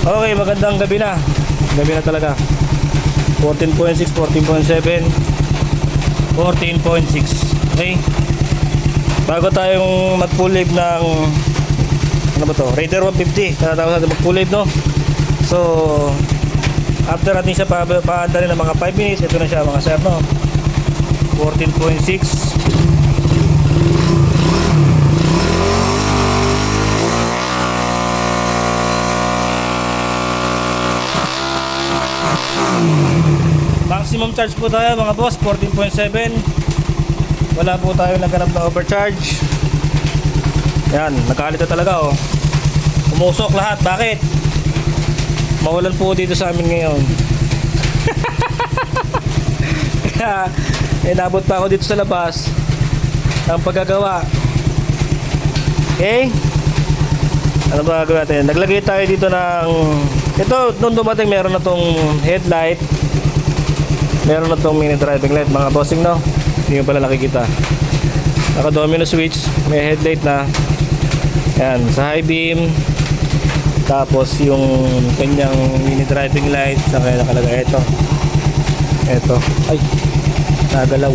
Okay, magandang gabi na. Gabi na talaga. 14.6, 14.7, 14.6. Okay. Bago tayong mag-full live ng ano ba to? Raider 150. Tatapos natin mag-full live, no? So, after natin siya paanda rin ng mga 5 minutes, ito na siya mga sir, no? 14.6. Maximum charge po tayo mga boss, 14.7. Wala po tayo naghanap na overcharge. Yan, nagkalito talaga oh. Umusok lahat, bakit? Maulan po dito sa amin ngayon. Kaya inabot pa ako dito sa labas ang paggagawa. Okay? Ano ba gagawin natin? Naglagay tayo dito ng ito, nung dumating meron na tong headlight, meron na tong mini driving light mga bossing, no? Hindi mo pala nakikita. Naka domino switch, may headlight na. Yan, sa high beam. Tapos yung kanyang mini driving light sa kanya nakalagay ito. Ito. Ay, nagalaw.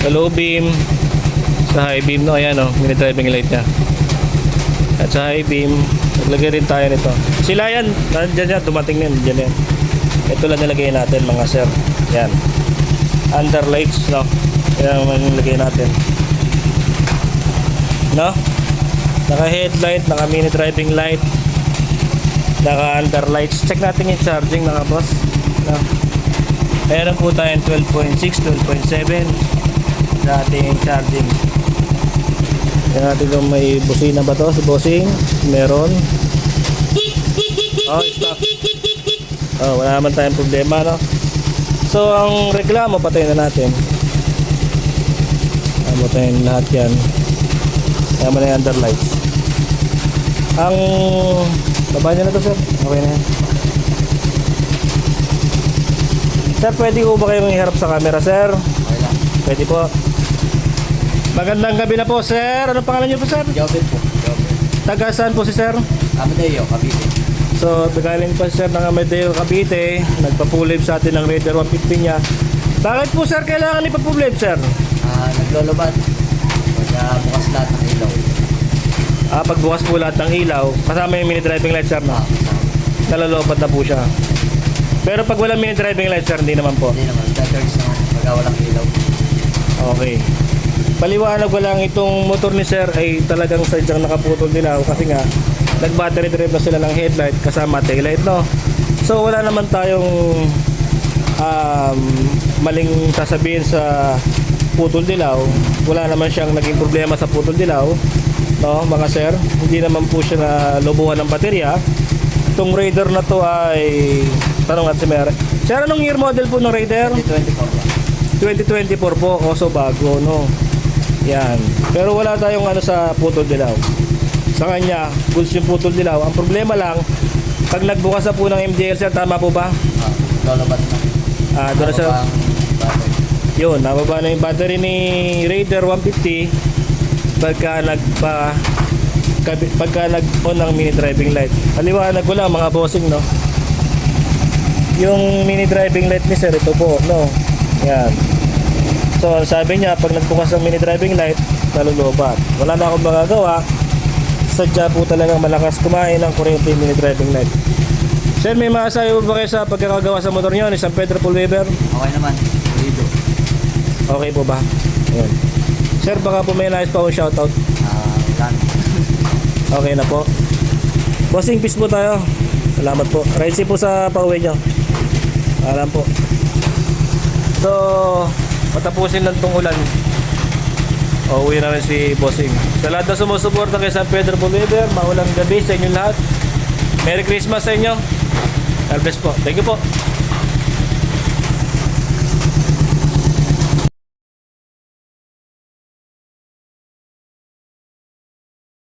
Sa low beam, sa high beam, no? Ayan, oh, mini driving light niya. At sa high beam, naglagay rin tayo nito. Sila yan, nandiyan yan, dumating yan, dyan yan. Ito lang nilagay natin mga sir. Yan. Underlights, no? Yan ang nilagay natin. No? Naka headlight, naka mini driving light, naka underlights. Check natin yung charging mga boss. No? Meron po tayong 12.6, 12.7 sa ating charging. Yan natin kung may busina ba to si bossing. Meron. Oh, stop. Oh, wala naman tayong problema, no? So, ang reklamo, patayin na natin. Patayin lahat yan. Kaya mo na yung underlights. Ang baba nyo na to, sir. Okay na yan. Sir, pwede ko ba kayong iharap sa camera, sir? Okay lang. Pwede po. Magandang gabi na po, sir. Anong pangalan nyo po, sir? Jobin po. Jobin. Taga saan po si sir? Amadeo, Cavite. So, galing pa si sir ng Amadeo, Cavite. Nagpa-pull-live sa atin ng Raider 150 niya. Bakit po, sir, kailangan ipa-pull-live, sir? Naglolobad. Pagka bukas lahat ng ilaw. Pagbukas po lahat ng ilaw, kasama yung mini driving light, sir, no? Nalalobad na po siya. Pero pag walang mini driving light, sir, hindi naman po. Hindi naman. Charge naman. Pagka walang ilaw. Okay. Paliwanag ko lang, itong motor ni sir ay talagang sadyang nakaputol dilaw kasi nga nag-battery drive na sila ng headlight kasama taillight, no? So wala naman tayong maling sasabihin sa putol dilaw. Wala naman siyang naging problema sa putol dilaw, no mga sir? Hindi naman po siya na lobuhan ng baterya. Itong Raider na to ay tanong at si Mer. Sir, anong year model po ng Raider? 2024 ba? 2024 po, also bago, no? Yan. Pero wala tayong ano sa putol dilaw. Sa kanya, goods yung putol dilaw. Ang problema lang, pag nagbukas na po ng MDL, sir, tama po ba? Naglolobad na. Doon na sa... Nababa ang battery. Yun, nababa na yung battery ni Raider 150 pagka nag-on ng mini driving light. Paliwanag ko lang mga bossing, no? Yung mini driving light ni sir, ito po, no? Yan. So, sabi niya, pag nagbukas ng mini driving light, nalulubat. Wala na akong magagawa. Sadya po talagang malakas kumain ng kuryente yung mini driving light. Sir, may maasayo ba kayo sa pagkakagawa sa motor niyo ni San Pedro Full Weber? Okay naman. Lido. Okay po ba? Ayan. Sir, baka po may nais pa akong shoutout. Lan. Okay na po. Bossing, peace po tayo. Salamat po. Ride safe po sa pauwi nyo. Alam po. So, matapusin lang tong ulan. Uwi na rin si Bossing. Sa lahat na sumusuporta kay San Pedro Full Weber, maulang gabi sa inyo lahat. Merry Christmas sa inyo. God bless po. Thank you po.